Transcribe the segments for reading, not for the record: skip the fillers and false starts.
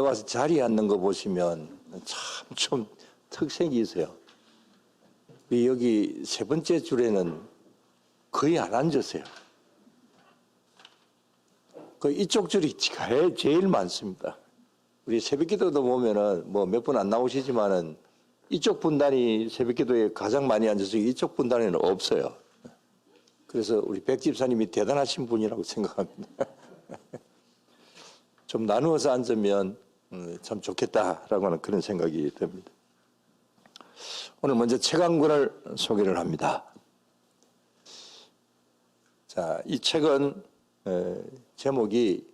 와서 자리에 앉는 거 보시면 참 좀 특색이 있어요. 여기 세 번째 줄에는 거의 안 앉으세요. 이쪽 줄이 제일 많습니다. 우리 새벽기도도 보면은 뭐 몇 분 안 나오시지만은 이쪽 분단이 새벽기도에 가장 많이 앉아서 이쪽 분단에는 없어요. 그래서 우리 백 집사님이 대단하신 분이라고 생각합니다. 좀 나누어서 앉으면 참 좋겠다라고 하는 그런 생각이 듭니다. 오늘 먼저 책 한 권을 소개를 합니다. 자, 이 책은 제목이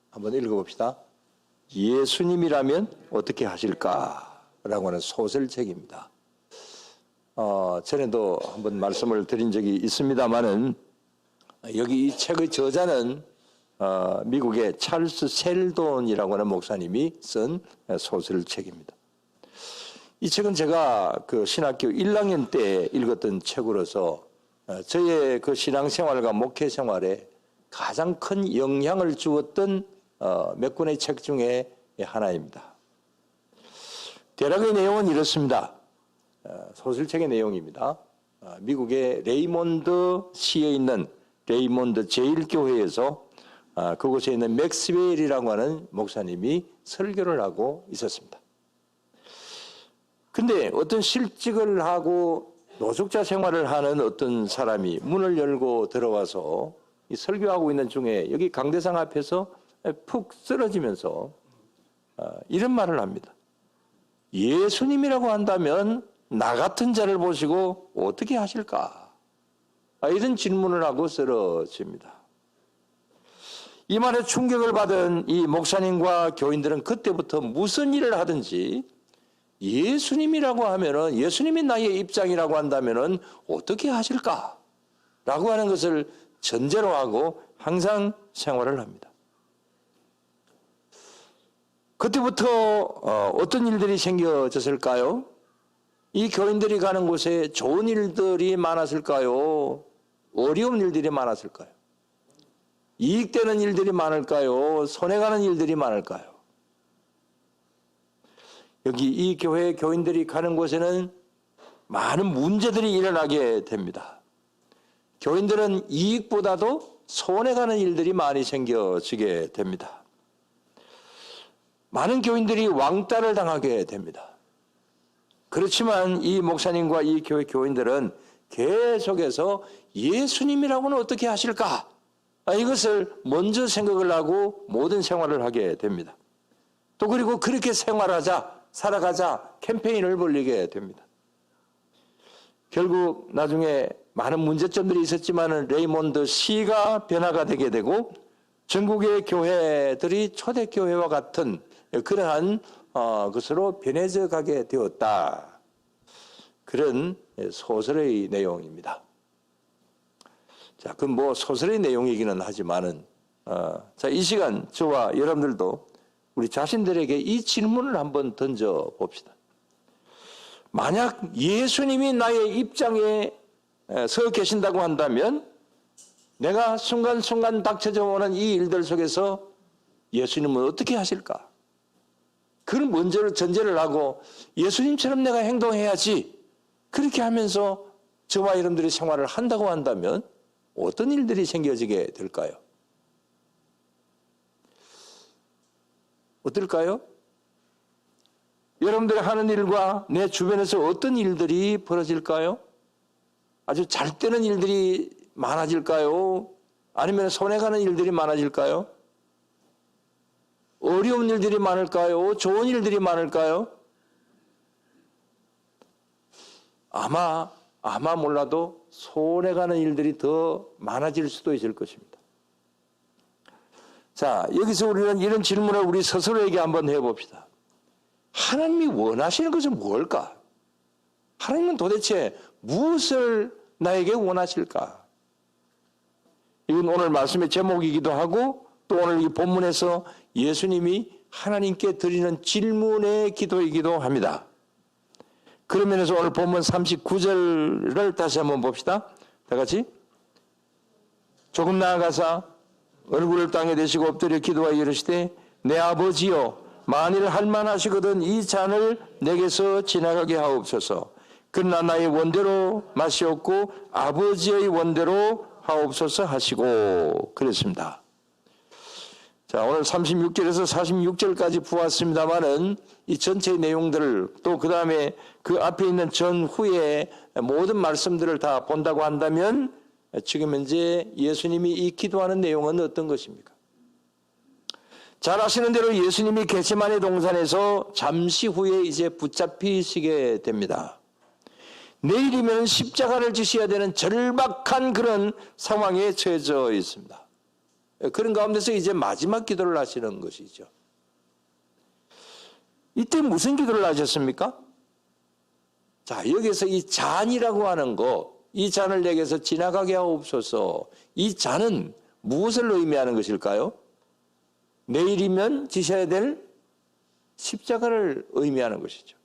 한번 읽어봅시다. 예수님이라면 어떻게 하실까라고 하는 소설책입니다. 전에도 한번 말씀을 드린 적이 있습니다만은 여기 이 책의 저자는 미국의 찰스 셀돈이라고 하는 목사님이 쓴 소설책입니다. 이 책은 제가 그 신학교 1학년 때 읽었던 책으로서 저의 그 신앙생활과 목회생활에 가장 큰 영향을 주었던 몇 권의 책 중에 하나입니다. 대략의 내용은 이렇습니다. 소설책의 내용입니다. 미국의 레이몬드 시에 있는 레이몬드 제1교회에서 그곳에 있는 맥스웰이라고 하는 목사님이 설교를 하고 있었습니다. 근데 어떤 실직을 하고 노숙자 생활을 하는 어떤 사람이 문을 열고 들어와서 이 설교하고 있는 중에 여기 강대상 앞에서 푹 쓰러지면서 이런 말을 합니다. 예수님이라고 한다면 나 같은 자를 보시고 어떻게 하실까? 이런 질문을 하고 쓰러집니다. 이 말에 충격을 받은 이 목사님과 교인들은 그때부터 무슨 일을 하든지 예수님이라고 하면은, 예수님이 나의 입장이라고 한다면은 어떻게 하실까? 라고 하는 것을 전제로 하고 항상 생활을 합니다. 그때부터 어떤 일들이 생겨졌을까요? 이 교인들이 가는 곳에 좋은 일들이 많았을까요? 어려운 일들이 많았을까요? 이익되는 일들이 많을까요? 손해가는 일들이 많을까요? 여기 이 교회 교인들이 가는 곳에는 많은 문제들이 일어나게 됩니다. 교인들은 이익보다도 손해가는 일들이 많이 생겨지게 됩니다. 많은 교인들이 왕따를 당하게 됩니다. 그렇지만 이 목사님과 이 교회 교인들은 계속해서 예수님이라고는 어떻게 하실까? 이것을 먼저 생각을 하고 모든 생활을 하게 됩니다. 또 그리고 그렇게 생활하자, 살아가자 캠페인을 벌이게 됩니다. 결국 나중에 많은 문제점들이 있었지만 레이몬드 시가 변화가 되게 되고 전국의 교회들이 초대교회와 같은 그러한 것으로 변해져 가게 되었다. 그런 소설의 내용입니다. 자, 그건 뭐 소설의 내용이기는 하지만은, 자, 이 시간 저와 여러분들도 우리 자신들에게 이 질문을 한번 던져 봅시다. 만약 예수님이 나의 입장에 서 계신다고 한다면 내가 순간순간 닥쳐져 오는 이 일들 속에서 예수님은 어떻게 하실까? 그걸 먼저 전제를 하고 예수님처럼 내가 행동해야지, 그렇게 하면서 저와 여러분들이 생활을 한다고 한다면 어떤 일들이 생겨지게 될까요? 어떨까요? 여러분들이 하는 일과 내 주변에서 어떤 일들이 벌어질까요? 아주 잘 되는 일들이 많아질까요? 아니면 손해가는 일들이 많아질까요? 어려운 일들이 많을까요? 좋은 일들이 많을까요? 아마 몰라도 손해가는 일들이 더 많아질 수도 있을 것입니다. 자, 여기서 우리는 이런 질문을 우리 스스로에게 한번 해봅시다. 하나님이 원하시는 것은 뭘까? 하나님은 도대체 무엇을 나에게 원하실까? 이건 오늘 말씀의 제목이기도 하고 또 오늘 이 본문에서 예수님이 하나님께 드리는 질문의 기도이기도 합니다. 그런 면에서 오늘 본문 39절을 다시 한번 봅시다. 다 같이. 조금 나아가사 얼굴을 땅에 대시고 엎드려 기도하여 이르시되 내 아버지여 만일 할만하시거든 이 잔을 내게서 지나가게 하옵소서. 그러나 나의 원대로 마시옵고 아버지의 원대로 하옵소서 하시고 그랬습니다. 자, 오늘 36절에서 46절까지 보았습니다마는 이 전체의 내용들을 또 그 다음에 그 앞에 있는 전후의 모든 말씀들을 다 본다고 한다면 지금 현재 예수님이 이 기도하는 내용은 어떤 것입니까? 잘 아시는 대로 예수님이 겟세마네 동산에서 잠시 후에 이제 붙잡히시게 됩니다. 내일이면 십자가를 지셔야 되는 절박한 그런 상황에 처해져 있습니다. 그런 가운데서 이제 마지막 기도를 하시는 것이죠. 이때 무슨 기도를 하셨습니까? 자, 여기서 이 잔이라고 하는 거, 이 잔을 내게서 지나가게 하옵소서. 이 잔은 무엇을 의미하는 것일까요? 내일이면 지셔야 될 십자가를 의미하는 것이죠.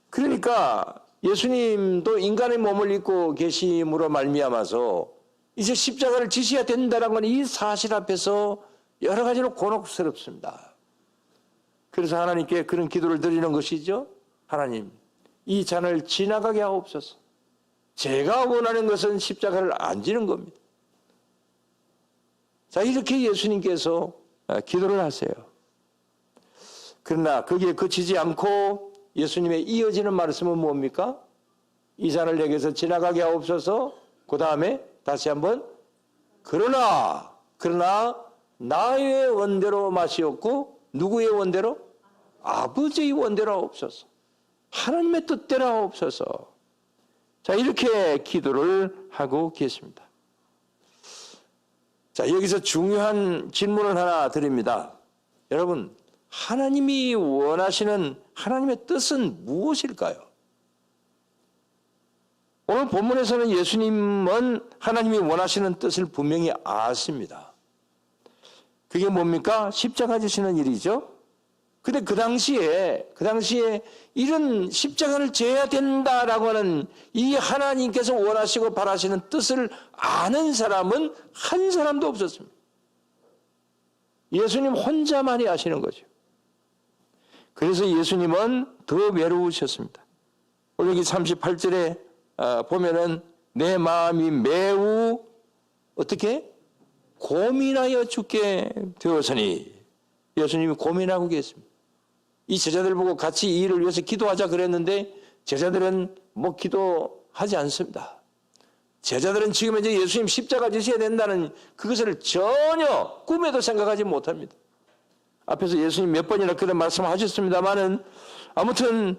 그러니까 예수님도 인간의 몸을 입고 계심으로 말미암아서 이제 십자가를 지셔야 된다는 건 이 사실 앞에서 여러 가지로 곤혹스럽습니다. 그래서 하나님께 그런 기도를 드리는 것이죠. 하나님, 이 잔을 지나가게 하옵소서. 제가 원하는 것은 십자가를 안 지는 겁니다. 자, 이렇게 예수님께서 기도를 하세요. 그러나 거기에 그치지 않고 예수님의 이어지는 말씀은 뭡니까? 이 잔을 내게서 지나가게 하옵소서. 그 다음에 다시 한번 그러나 나의 원대로 마시옵고 누구의 원대로? 아버지의 원대로 하옵소서. 하나님의 뜻대로 하옵소서. 자, 이렇게 기도를 하고 계십니다. 자, 여기서 중요한 질문을 하나 드립니다. 여러분, 하나님이 원하시는 하나님의 뜻은 무엇일까요? 오늘 본문에서는 예수님은 하나님이 원하시는 뜻을 분명히 아십니다. 그게 뭡니까? 십자가 지시는 일이죠. 근데 그 당시에 이런 십자가를 져야 된다라고 하는 이 하나님께서 원하시고 바라시는 뜻을 아는 사람은 한 사람도 없었습니다. 예수님 혼자만이 아시는 거죠. 그래서 예수님은 더 외로우셨습니다. 오늘 여기 38절에 보면은 내 마음이 매우 어떻게? 고민하여 죽게 되었으니 예수님이 고민하고 계십니다. 이 제자들 보고 같이 이 일을 위해서 기도하자 그랬는데 제자들은 뭐 기도하지 않습니다. 제자들은 지금 이제 예수님 십자가 지셔야 된다는 그것을 전혀 꿈에도 생각하지 못합니다. 앞에서 예수님 몇 번이나 그런 말씀하셨습니다마는 아무튼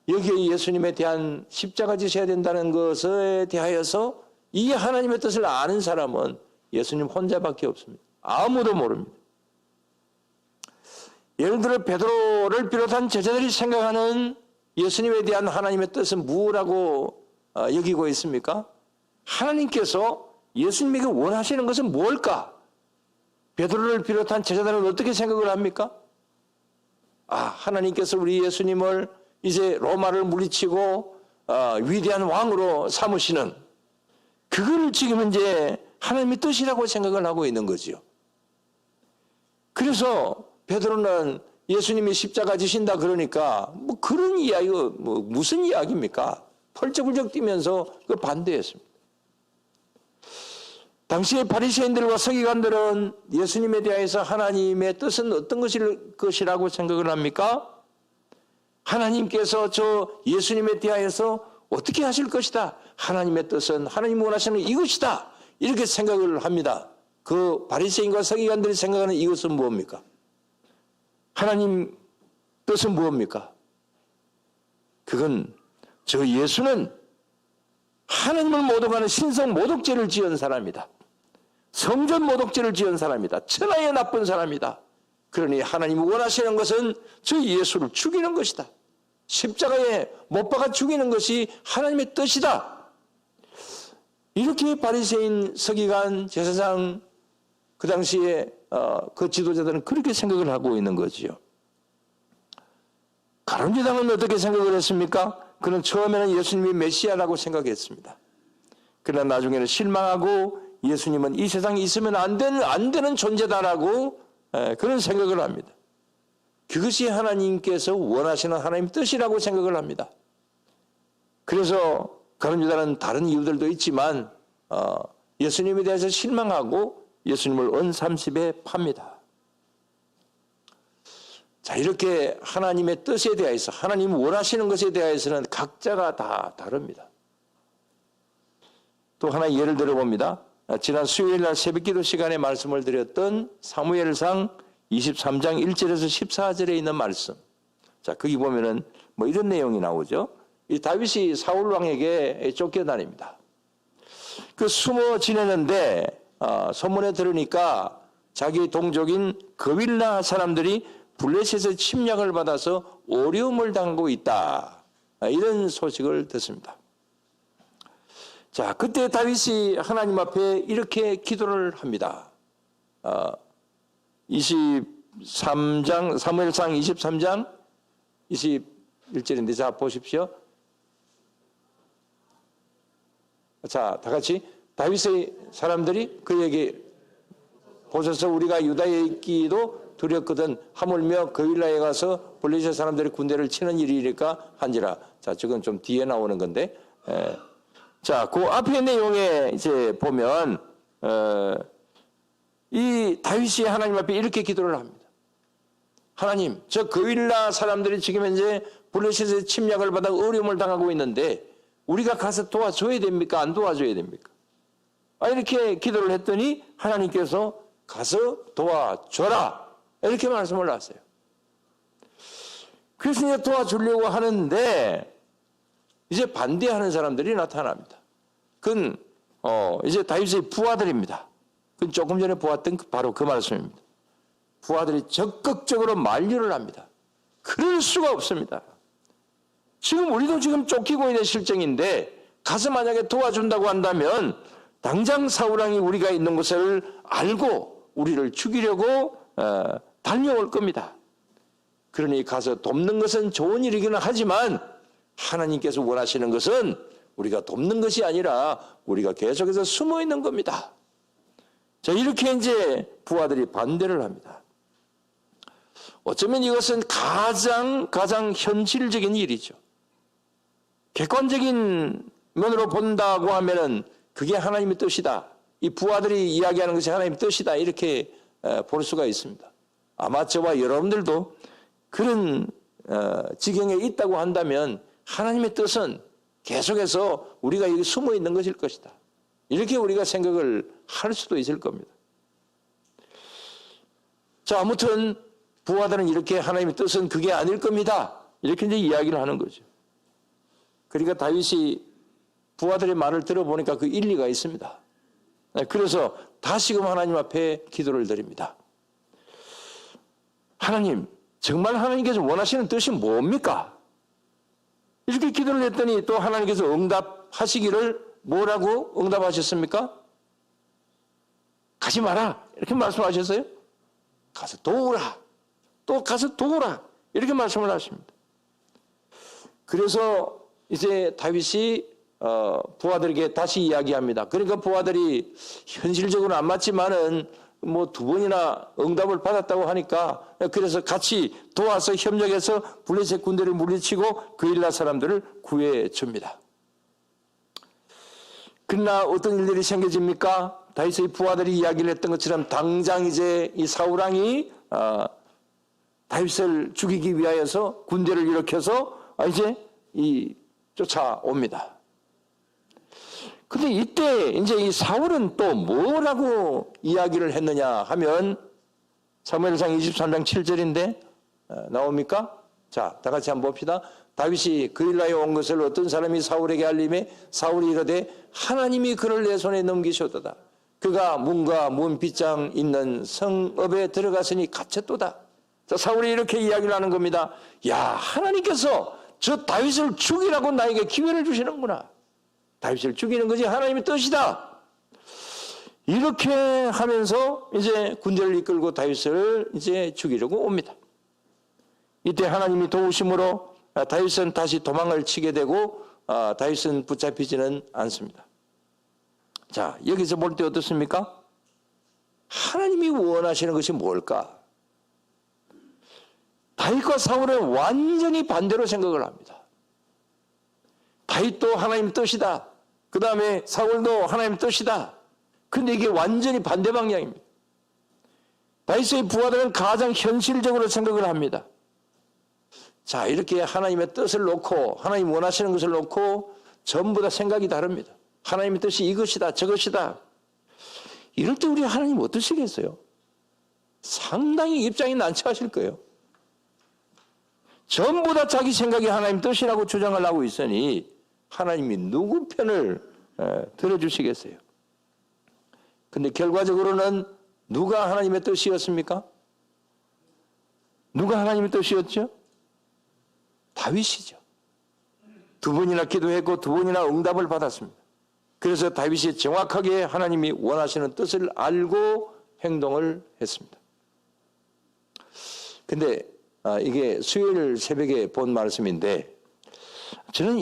여기에 예수님에 대한 십자가 지셔야 된다는 것에 대하여서 이 하나님의 뜻을 아는 사람은 예수님 혼자밖에 없습니다. 아무도 모릅니다. 예를 들어 베드로를 비롯한 제자들이 생각하는 예수님에 대한 하나님의 뜻은 무엇이라고 여기고 있습니까? 하나님께서 예수님에게 원하시는 것은 뭘까? 베드로를 비롯한 제자들은 어떻게 생각을 합니까? 하나님께서 우리 예수님을 이제 로마를 물리치고 위대한 왕으로 삼으시는 그걸 지금 이제 하나님의 뜻이라고 생각을 하고 있는 거죠. 그래서 베드로는 예수님이 십자가 지신다 그러니까 뭐 그런 이야기가 뭐 무슨 이야기입니까? 펄쩍펄쩍 뛰면서 그 반대했습니다. 당시의 바리새인들과 서기관들은 예수님에 대해서 하나님의 뜻은 어떤 것이라고 생각을 합니까? 하나님께서 저 예수님에 대하여서 어떻게 하실 것이다. 하나님의 뜻은 하나님 원하시는 이것이다. 이렇게 생각을 합니다. 그 바리새인과 서기관들이 생각하는 이것은 무엇입니까? 하나님 뜻은 무엇입니까? 그건 저 예수는 하나님을 모독하는 신성 모독죄를 지은 사람이다. 성전 모독죄를 지은 사람이다. 천하의 나쁜 사람이다. 그러니 하나님이 원하시는 것은 저 예수를 죽이는 것이다. 십자가에 못 박아 죽이는 것이 하나님의 뜻이다. 이렇게 바리새인, 서기관, 제사장 그 당시에 그 지도자들은 그렇게 생각을 하고 있는 거지요. 가룟유다는 어떻게 생각을 했습니까? 그는 처음에는 예수님이 메시아라고 생각했습니다. 그러나 나중에는 실망하고 예수님은 이 세상에 있으면 안 되는 존재다라고 그런 생각을 합니다. 그것이 하나님께서 원하시는 하나님 뜻이라고 생각을 합니다. 그래서 가룟 유다는 다른 이유들도 있지만 예수님에 대해서 실망하고 예수님을 은 30에 팝니다. 자, 이렇게 하나님의 뜻에 대해서, 하나님 원하시는 것에 대해서는 각자가 다 다릅니다. 또 하나 예를 들어봅니다. 지난 수요일 날 새벽기도 시간에 말씀을 드렸던 사무엘상 23장 1절에서 14절에 있는 말씀. 자, 거기 보면은 뭐 이런 내용이 나오죠. 이 다윗이 사울 왕에게 쫓겨다닙니다. 그 숨어 지내는데 소문에 들으니까 자기 동족인 거빌라 사람들이 블레셋의 침략을 받아서 어려움을 당하고 있다. 이런 소식을 듣습니다. 자, 그때 다윗이 하나님 앞에 이렇게 기도를 합니다. 23장, 사무엘상 23장 21절인데, 자, 보십시오. 자, 다 같이. 다윗의 사람들이 그에게 보셔서 우리가 유다에 있기도 두렵거든 하물며 거빌라에 가서 블레셋 사람들이 군대를 치는 일이니까 한지라. 자, 저건 좀 뒤에 나오는 건데. 자, 그 앞의 내용에 이제 보면 이 다윗이 하나님 앞에 이렇게 기도를 합니다. 하나님, 저 거빌라 사람들이 지금 현재 블레셋의 침략을 받아 어려움을 당하고 있는데 우리가 가서 도와줘야 됩니까? 안 도와줘야 됩니까? 이렇게 기도를 했더니 하나님께서 가서 도와줘라. 이렇게 말씀을 하세요. 그래서 이제 도와주려고 하는데 이제 반대하는 사람들이 나타납니다. 그건 이제 다윗의 부하들입니다. 그건 조금 전에 보았던 바로 그 말씀입니다. 부하들이 적극적으로 만류를 합니다. 그럴 수가 없습니다. 지금 우리도 지금 쫓기고 있는 실정인데 가서 만약에 도와준다고 한다면 당장 사울왕이 우리가 있는 곳을 알고 우리를 죽이려고 달려올 겁니다. 그러니 가서 돕는 것은 좋은 일이기는 하지만 하나님께서 원하시는 것은 우리가 돕는 것이 아니라 우리가 계속해서 숨어 있는 겁니다. 자, 이렇게 이제 부하들이 반대를 합니다. 어쩌면 이것은 가장 현실적인 일이죠. 객관적인 면으로 본다고 하면은 그게 하나님의 뜻이다. 이 부하들이 이야기하는 것이 하나님의 뜻이다. 이렇게 볼 수가 있습니다. 아마 저와 여러분들도 그런 지경에 있다고 한다면 하나님의 뜻은 계속해서 우리가 여기 숨어 있는 것일 것이다. 이렇게 우리가 생각을 할 수도 있을 겁니다. 자, 아무튼 부하들은 이렇게 하나님의 뜻은 그게 아닐 겁니다. 이렇게 이제 이야기를 하는 거죠. 그러니까 다윗이 부하들의 말을 들어보니까 그 일리가 있습니다. 그래서 다시금 하나님 앞에 기도를 드립니다. 하나님, 정말 하나님께서 원하시는 뜻이 뭡니까? 이렇게 기도를 했더니 또 하나님께서 응답하시기를 뭐라고 응답하셨습니까? 가지 마라. 이렇게 말씀하셨어요. 가서 도우라. 또 가서 도우라. 이렇게 말씀을 하십니다. 그래서 이제 다윗이 부하들에게 다시 이야기합니다. 그러니까 부하들이 현실적으로는 안 맞지만은 뭐 2번이나 응답을 받았다고 하니까 그래서 같이 도와서 협력해서 블레셋 군대를 물리치고 거빌라 사람들을 구해줍니다. 그러나 어떤 일들이 생겨집니까? 다윗의 부하들이 이야기를 했던 것처럼 당장 이제 이 사울왕이 다윗을 죽이기 위하여서 군대를 일으켜서 이제 쫓아옵니다. 근데 이때 이제 이 사울은 또 뭐라고 이야기를 했느냐 하면 사무엘상 23장 7절인데 나옵니까? 자, 다 같이 한번 봅시다. 다윗이 거빌라에 온 것을 어떤 사람이 사울에게 알림해 사울이 이르되 하나님이 그를 내 손에 넘기셨도다. 그가 문과 문 빗장 있는 성읍에 들어갔으니 갇혔도다. 자, 사울이 이렇게 이야기를 하는 겁니다. 야, 하나님께서 저 다윗을 죽이라고 나에게 기회를 주시는구나. 다윗을 죽이는 것이 하나님의 뜻이다. 이렇게 하면서 이제 군대를 이끌고 다윗을 이제 죽이려고 옵니다. 이때 하나님이 도우심으로 다윗은 다시 도망을 치게 되고 다윗은 붙잡히지는 않습니다. 자, 여기서 볼 때 어떻습니까? 하나님이 원하시는 것이 뭘까? 다윗과 사울은 완전히 반대로 생각을 합니다. 다윗도 하나님 뜻이다. 그 다음에 사울도 하나님 뜻이다. 근데 이게 완전히 반대 방향입니다. 다윗의 부하들은 가장 현실적으로 생각을 합니다. 자, 이렇게 하나님의 뜻을 놓고 하나님 원하시는 것을 놓고 전부 다 생각이 다릅니다. 하나님의 뜻이 이것이다 저것이다. 이럴 때 우리 하나님 어떠시겠어요? 상당히 입장이 난처하실 거예요. 전부 다 자기 생각이 하나님 뜻이라고 주장을 하고 있으니 하나님이 누구 편을 들어주시겠어요? 근데 결과적으로는 누가 하나님의 뜻이었습니까? 누가 하나님의 뜻이었죠? 다윗이죠. 두 번이나 기도했고 두 번이나 응답을 받았습니다. 그래서 다윗이 정확하게 하나님이 원하시는 뜻을 알고 행동을 했습니다. 근데 이게 수요일 새벽에 본 말씀인데 저는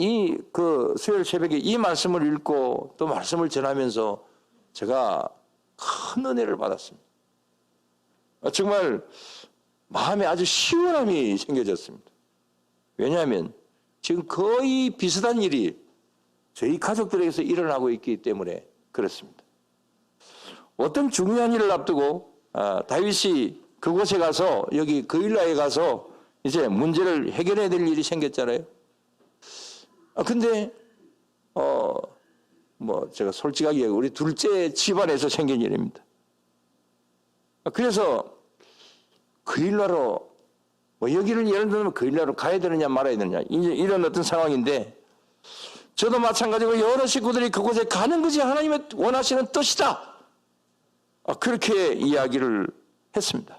수요일 새벽에 이 말씀을 읽고 또 말씀을 전하면서 제가 큰 은혜를 받았습니다. 정말 마음에 아주 시원함이 생겨졌습니다. 왜냐하면 지금 거의 비슷한 일이 저희 가족들에게서 일어나고 있기 때문에 그렇습니다. 어떤 중요한 일을 앞두고 다윗이 그곳에 가서 여기 그일라에 가서 이제 문제를 해결해야 될 일이 생겼잖아요. 근데 제가 솔직하게 우리 둘째 집안에서 생긴 일입니다. 그래서 그일라로 여기를 예를 들면 그일라로 가야 되느냐 말아야 되느냐 이제 이런 어떤 상황인데 저도 마찬가지로 여러 식구들이 그곳에 가는 것이 하나님의 원하시는 뜻이다. 그렇게 이야기를 했습니다.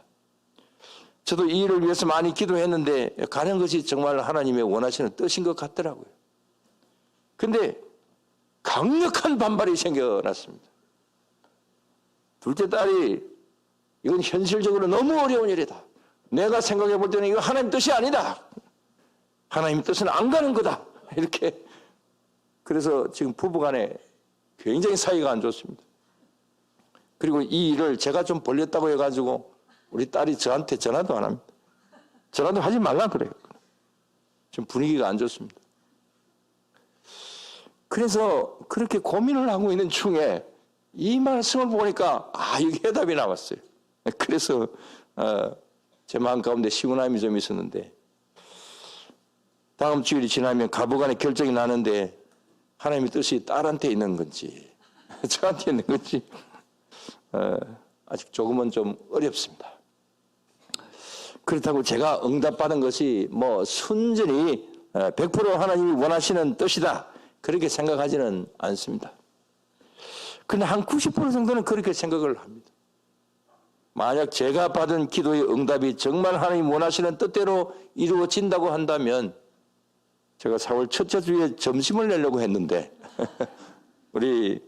저도 이 일을 위해서 많이 기도했는데 가는 것이 정말 하나님의 원하시는 뜻인 것 같더라고요. 근데 강력한 반발이 생겨났습니다. 둘째 딸이 이건 현실적으로 너무 어려운 일이다. 내가 생각해 볼 때는 이거 하나님 뜻이 아니다. 하나님 뜻은 안 가는 거다. 이렇게. 그래서 지금 부부간에 굉장히 사이가 안 좋습니다. 그리고 이 일을 제가 좀 벌렸다고 해가지고 우리 딸이 저한테 전화도 안 합니다. 전화도 하지 말라 그래요. 지금 분위기가 안 좋습니다. 그래서 그렇게 고민을 하고 있는 중에 이 말씀을 보니까 이게 해답이 나왔어요. 그래서 제 마음 가운데 시원함이 좀 있었는데 다음 주일이 지나면 가부간에 결정이 나는데 하나님의 뜻이 딸한테 있는 건지 저한테 있는 건지 아직 조금은 좀 어렵습니다. 그렇다고 제가 응답받은 것이 순전히 100% 하나님이 원하시는 뜻이다 그렇게 생각하지는 않습니다. 근데 한 90% 정도는 그렇게 생각을 합니다. 만약 제가 받은 기도의 응답이 정말 하나님 원하시는 뜻대로 이루어진다고 한다면 제가 4월 첫째 주에 점심을 내려고 했는데 우리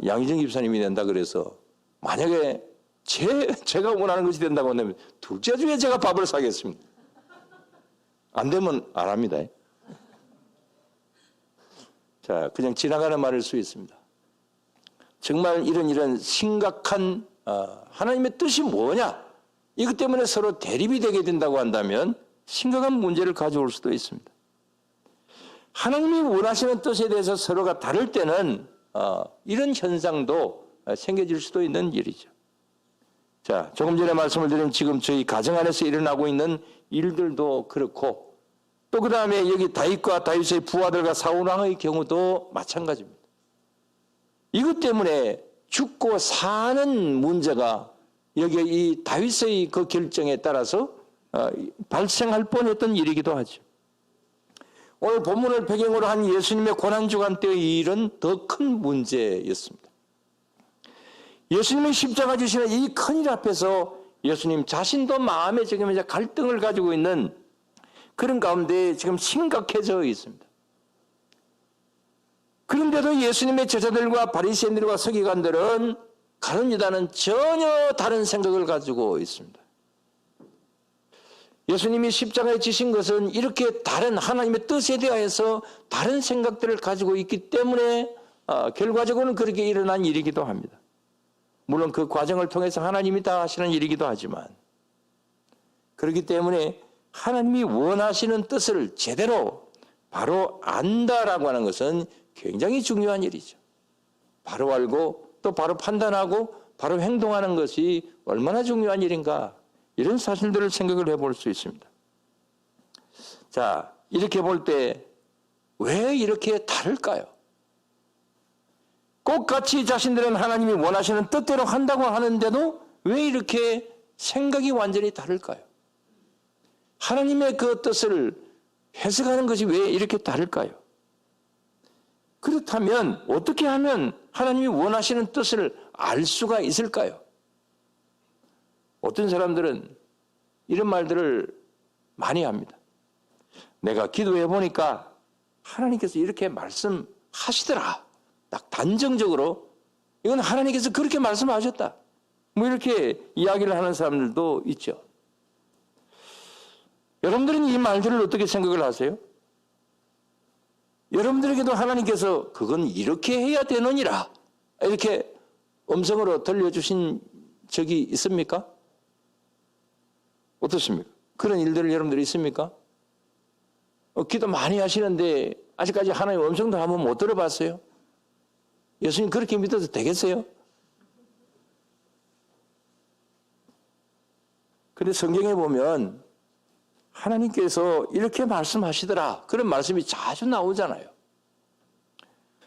양희정 집사님이 된다 그래서 만약에 제가 원하는 것이 된다고 한다면 둘째 주에 제가 밥을 사겠습니다. 안 되면 안 합니다. 자, 그냥 지나가는 말일 수 있습니다. 정말 이런 심각한 하나님의 뜻이 뭐냐? 이것 때문에 서로 대립이 되게 된다고 한다면 심각한 문제를 가져올 수도 있습니다. 하나님이 원하시는 뜻에 대해서 서로가 다를 때는 이런 현상도 생겨질 수도 있는 일이죠. 자, 조금 전에 말씀을 드린 지금 저희 가정 안에서 일어나고 있는 일들도 그렇고 또 그 다음에 여기 다윗과 다윗의 부하들과 사울왕의 경우도 마찬가지입니다. 이것 때문에 죽고 사는 문제가 여기 이 다윗의 그 결정에 따라서 발생할 뻔했던 일이기도 하죠. 오늘 본문을 배경으로 한 예수님의 고난주간 때의 일은 더 큰 문제였습니다. 예수님의 십자가 지시는 이 큰일 앞에서 예수님 자신도 마음에 지금 이제 갈등을 가지고 있는 그런 가운데 지금 심각해져 있습니다. 그런데도 예수님의 제자들과 바리새인들과 서기관들은 가룟 유다는 전혀 다른 생각을 가지고 있습니다. 예수님이 십자가에 지신 것은 이렇게 다른 하나님의 뜻에 대하여서 다른 생각들을 가지고 있기 때문에 결과적으로는 그렇게 일어난 일이기도 합니다. 물론 그 과정을 통해서 하나님이 다 하시는 일이기도 하지만 그렇기 때문에 하나님이 원하시는 뜻을 제대로 바로 안다라고 하는 것은 굉장히 중요한 일이죠. 바로 알고 또 바로 판단하고 바로 행동하는 것이 얼마나 중요한 일인가, 이런 사실들을 생각을 해볼 수 있습니다. 자, 이렇게 볼 때 왜 이렇게 다를까요? 똑같이 자신들은 하나님이 원하시는 뜻대로 한다고 하는데도 왜 이렇게 생각이 완전히 다를까요? 하나님의 그 뜻을 해석하는 것이 왜 이렇게 다를까요? 그렇다면 어떻게 하면 하나님이 원하시는 뜻을 알 수가 있을까요? 어떤 사람들은 이런 말들을 많이 합니다. 내가 기도해 보니까 하나님께서 이렇게 말씀하시더라. 딱 단정적으로 이건 하나님께서 그렇게 말씀하셨다. 뭐 이렇게 이야기를 하는 사람들도 있죠. 여러분들은 이 말들을 어떻게 생각을 하세요? 여러분들에게도 하나님께서 그건 이렇게 해야 되느니라 이렇게 음성으로 들려주신 적이 있습니까? 어떻습니까? 그런 일들을 여러분들이 있습니까? 기도 많이 하시는데 아직까지 하나님 음성도 한번 못 들어봤어요? 예수님 그렇게 믿어도 되겠어요? 그런데 성경에 보면 하나님께서 이렇게 말씀하시더라, 그런 말씀이 자주 나오잖아요.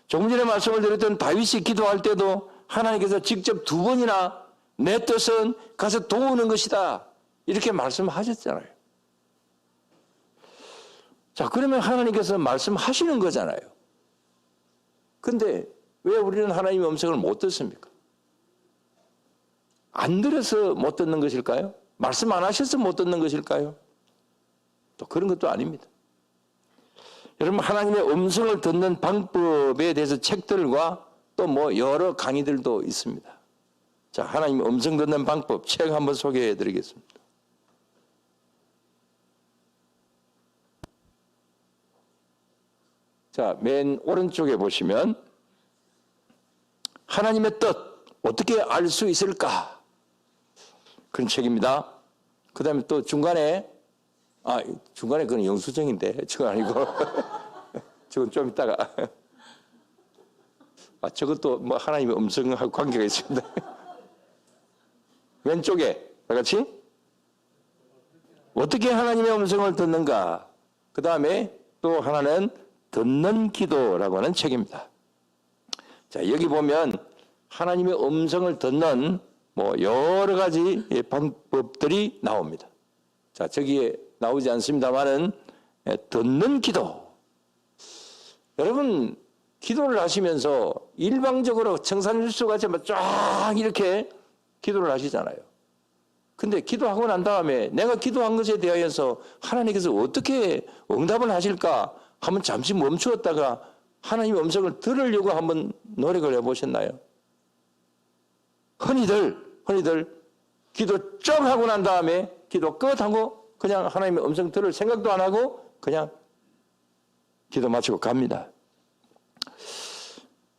조금 전에 말씀을 드렸던 다윗이 기도할 때도 하나님께서 직접 2번이나 내 뜻은 가서 도우는 것이다 이렇게 말씀하셨잖아요. 자, 그러면 하나님께서 말씀하시는 거잖아요. 근데 왜 우리는 하나님의 음성을 못 듣습니까? 안 들어서 못 듣는 것일까요? 말씀 안 하셔서 못 듣는 것일까요? 또 그런 것도 아닙니다. 여러분, 하나님의 음성을 듣는 방법에 대해서 책들과 또 뭐 여러 강의들도 있습니다. 자, 하나님의 음성 듣는 방법 책 한번 소개해 드리겠습니다. 자, 맨 오른쪽에 보시면 하나님의 뜻 어떻게 알 수 있을까? 그런 책입니다. 그 다음에 또 중간에 그건 영수증인데 저거 아니고 저건 좀 이따가 저것도 뭐 하나님의 음성하고 관계가 있습니다. 왼쪽에 다 같이 어떻게 하나님의 음성을 듣는가? 그 다음에 또 하나는 듣는 기도라고 하는 책입니다. 자, 여기 보면 하나님의 음성을 듣는 뭐 여러 가지 방법들이 나옵니다. 자, 저기에 나오지 않습니다만은 듣는 기도. 여러분, 기도를 하시면서 일방적으로 청산일수 같이 쫙 이렇게 기도를 하시잖아요. 근데 기도하고 난 다음에 내가 기도한 것에 대하여서 하나님께서 어떻게 응답을 하실까 한번 잠시 멈추었다가 하나님의 음성을 들으려고 한번 노력을 해보셨나요? 흔히들 기도 좀 하고 난 다음에 기도 끝하고 그냥 하나님의 음성 들을 생각도 안 하고 그냥 기도 마치고 갑니다.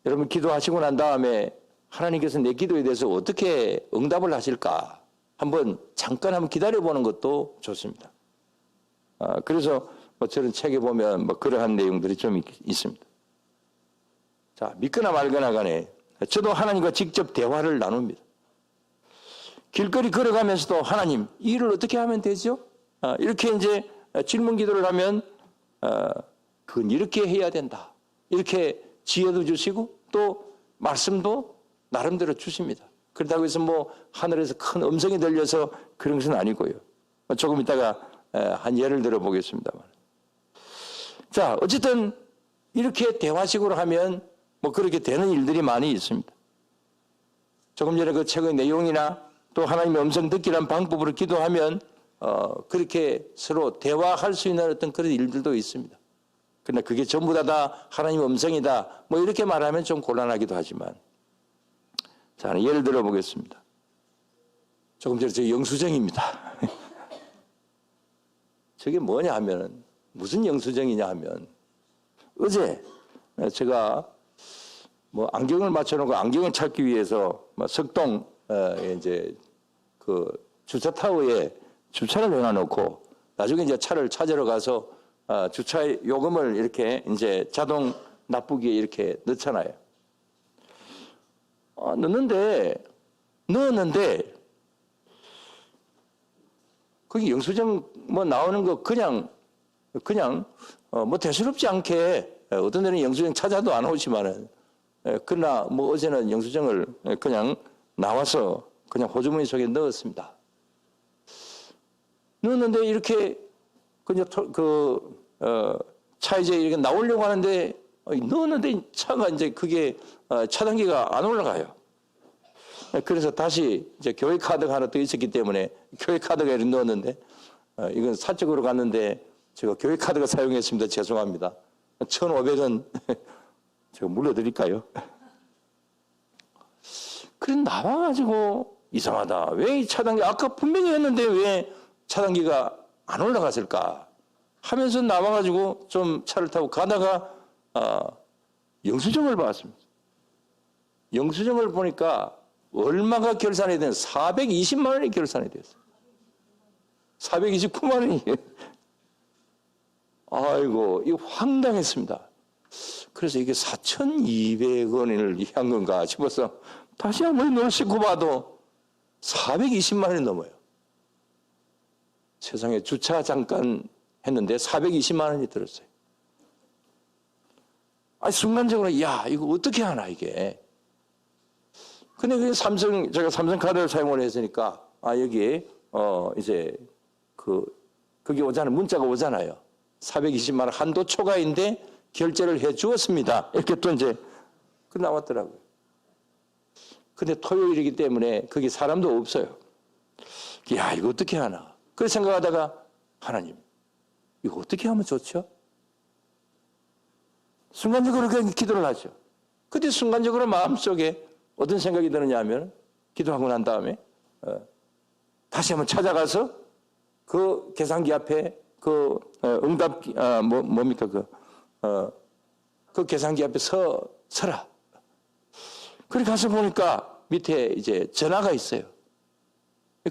여러분, 기도하시고 난 다음에 하나님께서 내 기도에 대해서 어떻게 응답을 하실까 잠깐 한번 기다려보는 것도 좋습니다. 그래서 뭐 저런 책에 보면 뭐 그러한 내용들이 좀 있습니다. 자, 믿거나 말거나 간에 저도 하나님과 직접 대화를 나눕니다. 길거리 걸어가면서도 하나님, 이 일을 어떻게 하면 되죠? 이렇게 이제 질문 기도를 하면 그건 이렇게 해야 된다. 이렇게 지혜도 주시고 또 말씀도 나름대로 주십니다. 그렇다고 해서 뭐 하늘에서 큰 음성이 들려서 그런 것은 아니고요. 조금 이따가 한 예를 들어 보겠습니다만. 자, 어쨌든 이렇게 대화식으로 하면 뭐 그렇게 되는 일들이 많이 있습니다. 조금 전에 그 책의 내용이나 또 하나님의 음성 듣기란 방법으로 기도하면 그렇게 서로 대화할 수 있는 어떤 그런 일들도 있습니다. 그러나 그게 전부 다 하나님의 음성이다 뭐 이렇게 말하면 좀 곤란하기도 하지만, 자, 예를 들어 보겠습니다. 조금 전에 저 영수증입니다. 저게 뭐냐 하면은 무슨 영수증이냐 하면 어제 제가 뭐 안경을 맞춰놓고 안경을 찾기 위해서 석동 이제 그 주차 타워에 주차를 해놔놓고 나중에 이제 차를 찾으러 가서 주차 요금을 이렇게 이제 자동 납부기에 이렇게 넣잖아요. 넣었는데 거기 영수증 뭐 나오는 거 그냥 뭐 대수롭지 않게 어떤 데는 영수증 찾아도 안 오지만은 그러나 뭐 어제는 영수증을 그냥 나와서 그냥 호주머니 속에 넣었습니다. 넣었는데 이렇게 그냥 차 이제 이렇게 나오려고 하는데 넣었는데 차가 이제 그게 차단기가 안 올라가요. 그래서 다시 이제 교회 카드가 하나 더 있었기 때문에 교회 카드가 이렇게 넣었는데 이건 사적으로 갔는데 제가 교회 카드가 사용했습니다. 죄송합니다. 1,500원 제가 물려드릴까요? 그래 나와가지고 이상하다. 왜 이 차단기 아까 분명히 했는데 왜 차단기가 안 올라갔을까 하면서 나와가지고 좀 차를 타고 가다가 영수증을 봤습니다. 영수증을 보니까 얼마가 결산이 된 420만 원이 결산이 됐어요. 429만 원이. 아이고, 이거 황당했습니다. 그래서 이게 4,200원을 한 건가 싶어서 다시 한번 넣으시고 봐도 420만 원이 넘어요. 세상에 주차 잠깐 했는데 420만 원이 들었어요. 순간적으로 야 이거 어떻게 하나 이게. 근데 그 제가 삼성 카드를 사용을 했으니까 여기 이제 그게 오잖아요. 문자가 오잖아요. 420만 원 한도 초과인데 결제를 해 주었습니다. 이렇게 또 이제 그 나왔더라고요. 근데 토요일이기 때문에 거기 사람도 없어요. 야 이거 어떻게 하나. 그래서 생각하다가 하나님 이거 어떻게 하면 좋죠? 순간적으로 그냥 기도를 하죠. 그때 순간적으로 마음속에 어떤 생각이 드느냐 하면 기도하고 난 다음에 다시 한번 찾아가서 그 계산기 앞에 그 응답 뭡니까 그 계산기 앞에 서라. 그래 가서 보니까 밑에 이제 전화가 있어요.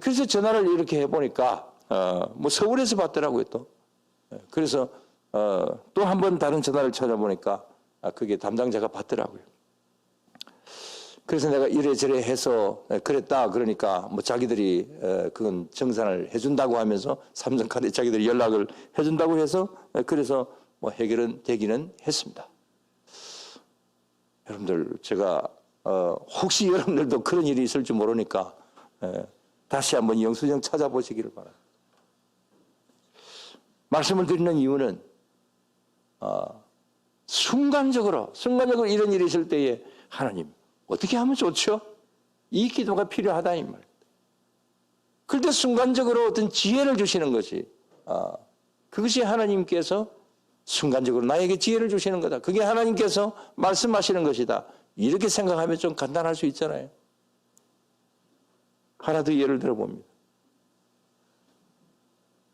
그래서 전화를 이렇게 해보니까 뭐 서울에서 받더라고요 또. 그래서 또 한 번 다른 전화를 찾아보니까 그게 담당자가 받더라고요. 그래서 내가 이래저래 해서 그랬다 그러니까 뭐 자기들이 그건 정산을 해준다고 하면서 삼성카드에 자기들이 연락을 해준다고 해서 그래서 뭐 해결은 되기는 했습니다. 여러분들 제가 혹시 여러분들도 그런 일이 있을 줄 모르니까 다시 한번 영수증 찾아보시기를 바랍니다. 말씀을 드리는 이유는 순간적으로 이런 일이 있을 때에 하나님 어떻게 하면 좋죠? 이 기도가 필요하다 이 말. 그럴 때 순간적으로 어떤 지혜를 주시는 것이 그것이 하나님께서 순간적으로 나에게 지혜를 주시는 거다. 그게 하나님께서 말씀하시는 것이다. 이렇게 생각하면 좀 간단할 수 있잖아요. 하나 더 예를 들어봅니다.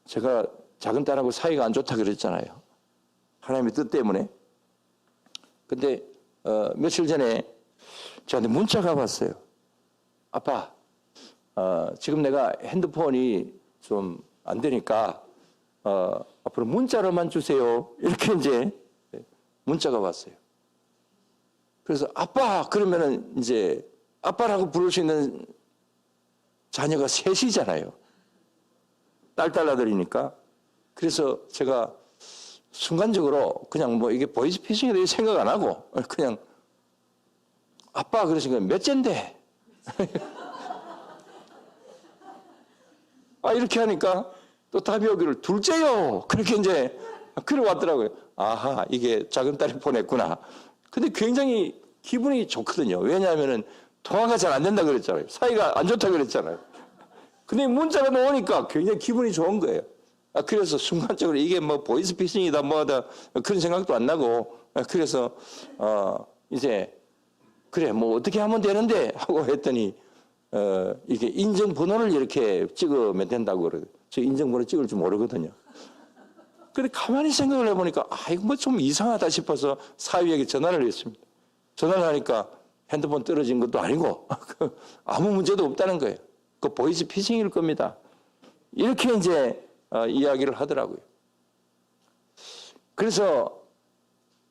제가 작은 딸하고 사이가 안 좋다 그랬잖아요. 하나님의 뜻 때문에. 근데 며칠 전에 저한테 문자가 왔어요. 아빠, 지금 내가 핸드폰이 좀 안 되니까 앞으로 문자로만 주세요. 이렇게 이제 문자가 왔어요. 그래서 아빠 그러면은 이제 아빠라고 부를 수 있는 자녀가 셋이잖아요. 딸아들이니까. 그래서 제가 순간적으로 그냥 뭐 이게 보이스피싱에 대해 생각 안 하고 그냥 아빠 그러신 거예요. 몇째인데? 이렇게 하니까 또 답이 오기를 둘째요. 그렇게 이제 그래 왔더라고요. 아하, 이게 작은 딸이 보냈구나. 근데 굉장히 기분이 좋거든요. 왜냐하면은 통화가 잘 안 된다 그랬잖아요. 사이가 안 좋다 그랬잖아요. 근데 문자가 나오니까 굉장히 기분이 좋은 거예요. 그래서 순간적으로 이게 뭐 보이스피싱이다 뭐다 그런 생각도 안 나고 그래서 이제 그래 뭐 어떻게 하면 되는데 하고 했더니 이게 인증번호를 이렇게 찍으면 된다고 그러거든요. 저 인증번호 찍을 줄 모르거든요. 근데 가만히 생각을 해보니까 이거 뭐 좀 이상하다 싶어서 사위에게 전화를 했습니다. 전화를 하니까 핸드폰 떨어진 것도 아니고 아무 문제도 없다는 거예요. 그 보이스피싱일 겁니다. 이렇게 이제 이야기를 하더라고요. 그래서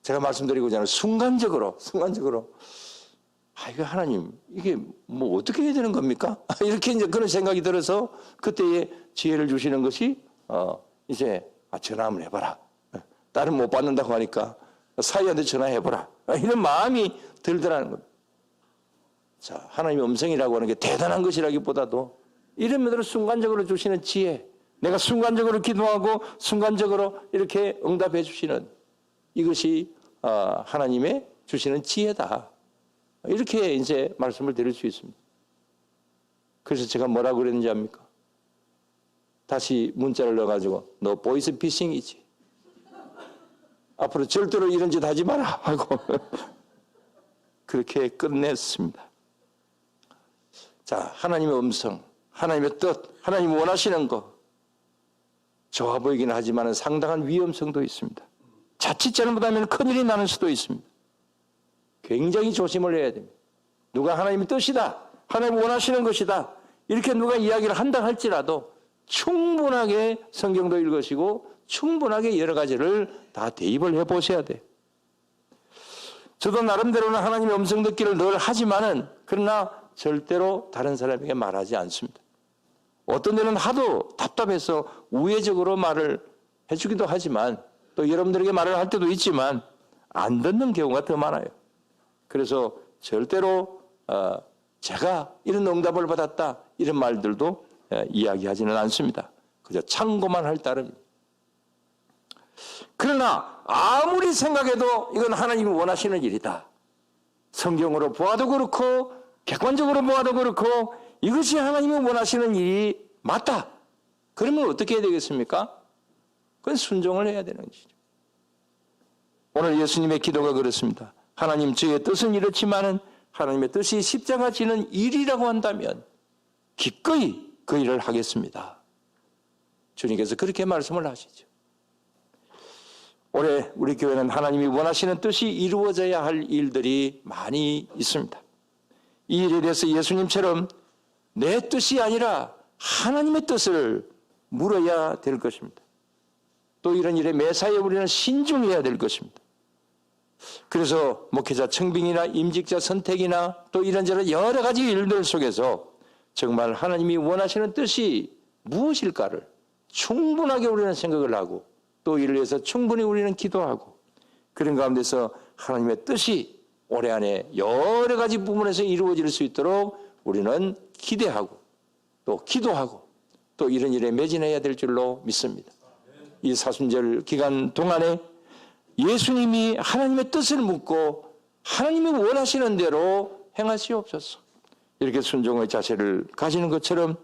제가 말씀드리고자 하는 순간적으로 이거 하나님 이게 뭐 어떻게 해야 되는 겁니까? 이렇게 이제 그런 생각이 들어서 그때에 지혜를 주시는 것이 이제 전화 한번 해봐라. 딸은 못 받는다고 하니까 사위한테 전화해보라. 이런 마음이 들더라는 겁니다. 자, 하나님의 음성이라고 하는 게 대단한 것이라기보다도 이런 면으로 순간적으로 주시는 지혜, 내가 순간적으로 기도하고 순간적으로 이렇게 응답해 주시는 이것이 하나님의 주시는 지혜다. 이렇게 이제 말씀을 드릴 수 있습니다. 그래서 제가 뭐라고 그랬는지 압니까? 다시 문자를 넣어가지고 너 보이스 피싱이지. 앞으로 절대로 이런 짓 하지 마라 하고 그렇게 끝냈습니다. 자, 하나님의 음성, 하나님의 뜻, 하나님이 원하시는 것 좋아 보이긴 하지만 상당한 위험성도 있습니다. 자칫 잘못하면 큰일이 나는 수도 있습니다. 굉장히 조심을 해야 됩니다. 누가 하나님의 뜻이다, 하나님이 원하시는 것이다 이렇게 누가 이야기를 한다 할지라도 충분하게 성경도 읽으시고 충분하게 여러 가지를 다 대입을 해보셔야 돼요. 저도 나름대로는 하나님의 음성 듣기를 늘 하지만은 그러나 절대로 다른 사람에게 말하지 않습니다. 어떤 데는 하도 답답해서 우회적으로 말을 해주기도 하지만 또 여러분들에게 말을 할 때도 있지만 안 듣는 경우가 더 많아요. 그래서 절대로 제가 이런 응답을 받았다 이런 말들도 이야기하지는 않습니다. 그저 참고만 할 따름입니다. 그러나 아무리 생각해도 이건 하나님이 원하시는 일이다. 성경으로 보아도 그렇고 객관적으로 보아도 그렇고 이것이 하나님이 원하시는 일이 맞다. 그러면 어떻게 해야 되겠습니까? 그건 순종을 해야 되는 것이죠. 오늘 예수님의 기도가 그렇습니다. 하나님 저의 뜻은 이렇지만은 하나님의 뜻이 십자가 지는 일이라고 한다면 기꺼이 그 일을 하겠습니다. 주님께서 그렇게 말씀을 하시죠. 올해 우리 교회는 하나님이 원하시는 뜻이 이루어져야 할 일들이 많이 있습니다. 이 일에 대해서 예수님처럼 내 뜻이 아니라 하나님의 뜻을 물어야 될 것입니다. 또 이런 일에 매사에 우리는 신중해야 될 것입니다. 그래서 목회자 청빙이나 임직자 선택이나 또 이런저런 여러 가지 일들 속에서 정말 하나님이 원하시는 뜻이 무엇일까를 충분하게 우리는 생각을 하고 또 이를 위해서 충분히 우리는 기도하고 그런 가운데서 하나님의 뜻이 올해 안에 여러 가지 부분에서 이루어질 수 있도록 우리는 기대하고 또 기도하고 또 이런 일에 매진해야 될 줄로 믿습니다. 이 사순절 기간 동안에 예수님이 하나님의 뜻을 묻고 하나님이 원하시는 대로 행하시옵소서. 이렇게 순종의 자세를 가지는 것처럼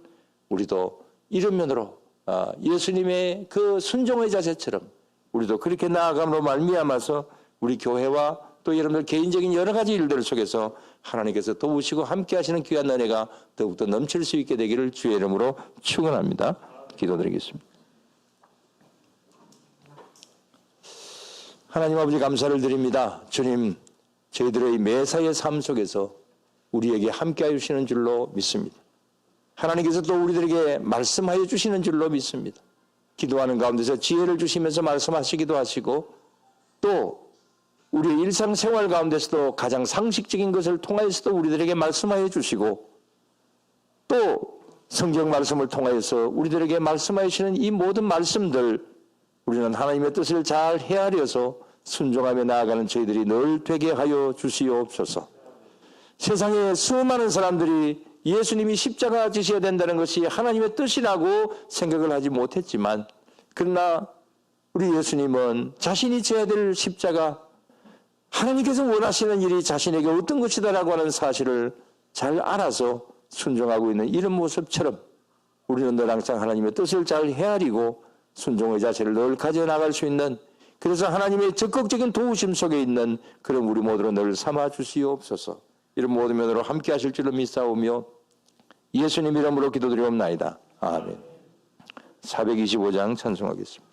우리도 이런 면으로 예수님의 그 순종의 자세처럼 우리도 그렇게 나아감으로 말미암아서 우리 교회와 또 여러분들 개인적인 여러 가지 일들 속에서 하나님께서 도우시고 함께 하시는 귀한 은혜가 더욱더 넘칠 수 있게 되기를 주의 이름으로 축원합니다. 기도드리겠습니다. 하나님 아버지 감사를 드립니다. 주님, 저희들의 매사의 삶 속에서 우리에게 함께하여 주시는 줄로 믿습니다. 하나님께서 또 우리들에게 말씀하여 주시는 줄로 믿습니다. 기도하는 가운데서 지혜를 주시면서 말씀하시기도 하시고 또 우리의 일상생활 가운데서도 가장 상식적인 것을 통하여서도 우리들에게 말씀하여 주시고 또 성경 말씀을 통하여서 우리들에게 말씀하여 주시는 이 모든 말씀들 우리는 하나님의 뜻을 잘 헤아려서 순종하며 나아가는 저희들이 늘 되게 하여 주시옵소서. 세상에 수많은 사람들이 예수님이 십자가 지셔야 된다는 것이 하나님의 뜻이라고 생각을 하지 못했지만 그러나 우리 예수님은 자신이 져야 될 십자가 하나님께서 원하시는 일이 자신에게 어떤 것이다라고 하는 사실을 잘 알아서 순종하고 있는 이런 모습처럼 우리는 늘 항상 하나님의 뜻을 잘 헤아리고 순종의 자세를 늘 가져나갈 수 있는 그래서 하나님의 적극적인 도우심 속에 있는 그런 우리 모두로 늘 삼아 주시옵소서. 이런 모든 면으로 함께 하실 줄로 믿사오며 예수님 이름으로 기도드리옵나이다. 아멘. 425장 찬송하겠습니다.